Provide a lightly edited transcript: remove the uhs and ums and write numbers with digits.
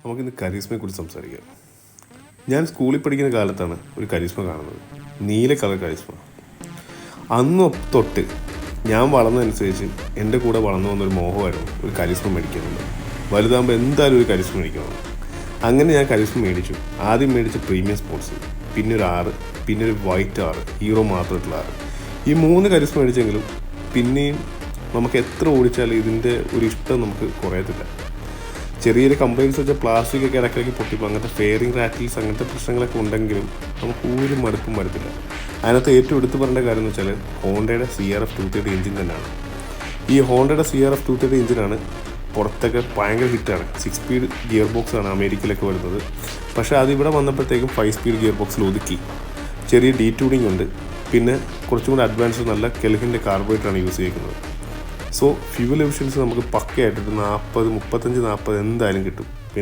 നമുക്കിന്ന് കരീസ്മയെക്കുറിച്ച് സംസാരിക്കാം. ഞാൻ സ്കൂളിൽ പഠിക്കുന്ന കാലത്താണ് ഒരു കരീസ്മ കാണുന്നത്, നീല കളർ കരീസ്മ. അന്ന് തൊട്ട് ഞാൻ വളർന്നതനുസരിച്ച് എൻ്റെ കൂടെ വളർന്നു വന്നൊരു മോഹമായിരുന്നു ഒരു കരീസ്മ മേടിക്കുന്നത്. വലുതാകുമ്പോൾ എന്തായാലും ഒരു കരീസ്മ മേടിക്കണം. അങ്ങനെ ഞാൻ കരീസ്മ മേടിച്ചു. ആദ്യം മേടിച്ച പ്രീമിയം സ്പോർട്സ്, പിന്നെ ഒരു 6, പിന്നെ ഒരു വൈറ്റ് 6, ഹീറോ മാത്രമായിട്ടുള്ള 6. ഈ 3 കരീസ്മ മേടിച്ചെങ്കിലും പിന്നെയും നമുക്ക് എത്ര ഓടിച്ചാലും ഇതിൻ്റെ ഒരു ഇഷ്ടം നമുക്ക് കുറയത്തില്ല. ചെറിയൊരു കംപ്ലയിൻസ് വെച്ചാൽ പ്ലാസ്റ്റിക്കൊക്കെ ഇടയ്ക്കിടയ്ക്ക് പൊട്ടിപ്പോൾ അങ്ങനത്തെ ഫെയറിങ് റാറ്റിൽസ് അങ്ങനത്തെ പ്രശ്നങ്ങളൊക്കെ ഉണ്ടെങ്കിലും നമുക്ക് ഒരു മടുപ്പും വരത്തില്ല. അതിനകത്ത് ഏറ്റവും എടുത്തു പറയേണ്ട കാര്യം എന്ന് വെച്ചാൽ ഹോണ്ടയുടെ CRF 230 എഞ്ചിൻ തന്നെയാണ്. ഈ ഹോണ്ടയുടെ CRF 230 എഞ്ചിനാണ് പുറത്തൊക്കെ ഭയങ്കര ഹിറ്റാണ്. 6 സ്പീഡ് ഗിയർ ബോക്സാണ് അമേരിക്കയിലൊക്കെ വരുന്നത്. പക്ഷേ അതിവിടെ വന്നപ്പോഴത്തേക്കും 5 സ്പീഡ് ഗിയർ ബോക്സിൽ ഒതുക്കി. ചെറിയ ഡീട്യൂണിങ് ഉണ്ട്. പിന്നെ കുറച്ചും കൂടി അഡ്വാൻസ് നല്ല കെൽഹിൻ്റെ കാർബറേറ്ററാണ് യൂസ് ചെയ്യുന്നത്. സോ ഫ്യൂവൽ എഫിഷ്യൻസി നമുക്ക് പക്കയായിട്ടൊരു 35-40 എന്തായാലും കിട്ടും.